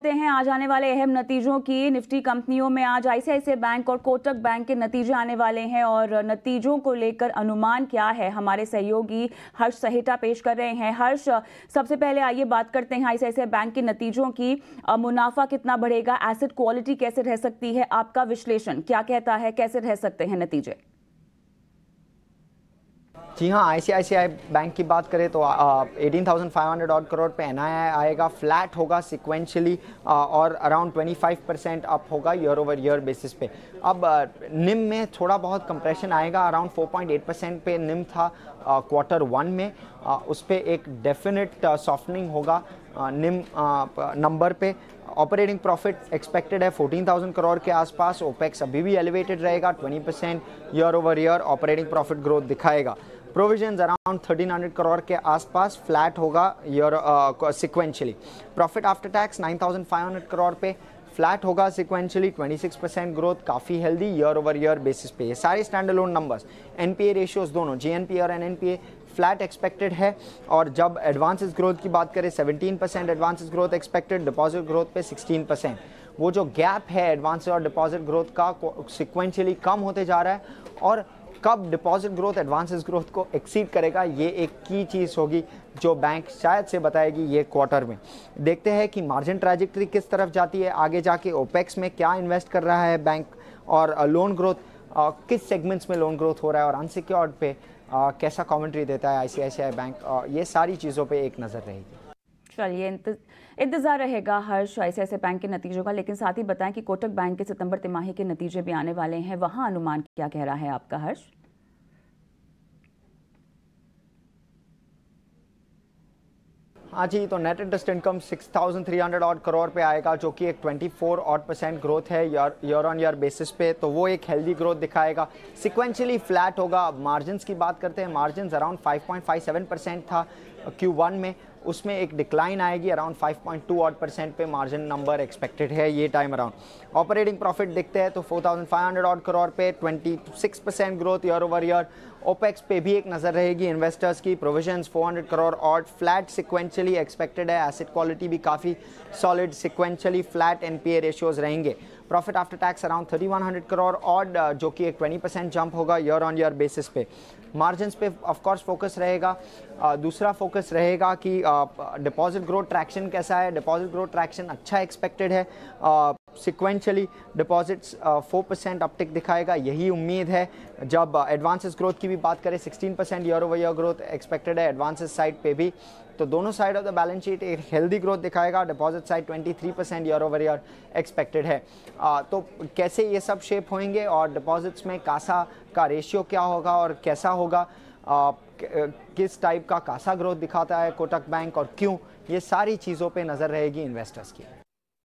करते हैं आज आने वाले अहम नतीजों की। निफ्टी कंपनियों में आज आईसीआईसीआई बैंक और कोटक बैंक के नतीजे आने वाले हैं और नतीजों को लेकर अनुमान क्या है, हमारे सहयोगी हर्ष सहेटा पेश कर रहे हैं। हर्ष, सबसे पहले आइए बात करते हैं आईसीआईसीआई बैंक के नतीजों की। मुनाफा कितना बढ़ेगा, एसेट क्वालिटी कैसे रह सकती है, आपका विश्लेषण क्या कहता है, कैसे रह सकते हैं नतीजे? जी हाँ, आईसीआईसीआई बैंक की बात करें तो 18,500 ऑड करोड़ पे एनआईआई आएगा, फ्लैट होगा सिक्वेंशली और अराउंड 25% अप होगा ईयर ओवर ईयर बेसिस पे। अब निम में थोड़ा बहुत कंप्रेशन आएगा, अराउंड 4.8% पे निम था क्वार्टर वन में, उस पर एक डेफिनेट सॉफ्टनिंग होगा निम नंबर पे। ऑपरेटिंग प्रॉफिट एक्सपेक्टेड है 14,000 करोड़ के आसपास। ओपेक्स अभी भी एलिवेटेड रहेगा, 20% year over year operating profit growth दिखाएगा। प्रोविजंस अराउंड 1300 करोड़ के आसपास, फ्लैट होगा year sequentially. Profit after tax 9,500 crore पे, फ्लैट होगा सिक्वेंशली, 26% ग्रोथ, काफ़ी healthy year over year basis पे। ये सारे stand alone numbers, NPA ratios दोनों जीएनपी और एनएनपीए फ्लैट एक्सपेक्टेड है। और जब एडवांसेस ग्रोथ की बात करें 17% advances growth expected, deposit growth पे 16%। वो जो गैप है एडवांसेस और डिपॉजिट ग्रोथ का सिक्वेंशली कम होते जा रहा है, और कब डिपॉजिट ग्रोथ एडवांसेस ग्रोथ को एक्सीड करेगा ये एक की चीज़ होगी जो बैंक शायद से बताएगी ये क्वार्टर में। देखते हैं कि मार्जिन ट्रैजेक्टरी किस तरफ जाती है आगे जाके, ओपेक्स में क्या इन्वेस्ट कर रहा है बैंक, और लोन ग्रोथ किस सेगमेंट्स में लोन ग्रोथ हो रहा है, और अनसिक्योर्ड पे कैसा कमेंट्री देता है आईसीआईसीआई बैंक, ये सारी चीज़ों पे एक नज़र रहेगी। चलिए, इंतजार रहेगा हर्ष आईसीआईसीआई बैंक के नतीजों का। लेकिन साथ ही बताएं कि कोटक बैंक के सितंबर तिमाही के नतीजे भी आने वाले हैं, वहां अनुमान क्या कह रहा है आपका हर्ष? हाँ जी, तो net interest income 6,300 odd crore पे आएगा, जो कि एक 24 ऑड % ग्रोथ है ईयर ऑन ईयर बेसिस पे, तो वो एक हेल्दी ग्रोथ दिखाएगा। सिक्वेंशली फ्लैट होगा। मार्जिन्स की बात करते हैं, मार्जिन्स अराउंड 5.57% था Q1 में, उसमें एक डिक्लाइन आएगी, अराउंड 5.2 ऑड % पे मार्जिन नंबर एक्सपेक्टेड है ये टाइम अराउंड। ऑपरेटिंग प्रॉफिट देखते हैं तो 4,500 ऑड करोड़ पे 26% growth year over year. Opex पे भी एक नज़र रहेगी इन्वेस्टर्स की। Provisions 400 crore odd, flat sequentially expected है। एसेट क्वालिटी भी काफ़ी solid, sequentially flat NPA ratios रहेंगे। Profit after tax around 3,100 crore odd, जो कि एक 20% जंप होगा ईयर ऑन ईयर बेसिस पे। मार्जिन्स पे ऑफ कोर्स फोकस रहेगा। दूसरा फोकस रहेगा कि डिपॉजिट ग्रोथ ट्रैक्शन कैसा है। डिपॉजिट ग्रोथ ट्रैक्शन अच्छा एक्सपेक्टेड है, सिक्वेंशली डिपॉजिट्स 4% अपटिक दिखाएगा, यही उम्मीद है। जब एडवांसेस ग्रोथ की भी बात करें 16% year over year growth expected है एडवांसेस साइड पे भी, तो दोनों side of the balance sheet एक हेल्दी ग्रोथ दिखाएगा। Deposit side 23% year over year expected है। तो कैसे ये सब शेप होंगे और डिपॉजिट्स में कासा का रेशियो क्या होगा और कैसा होगा, किस टाइप का कासा ग्रोथ दिखाता है कोटक बैंक और क्यों, ये सारी चीज़ों पे नज़र रहेगी इन्वेस्टर्स की।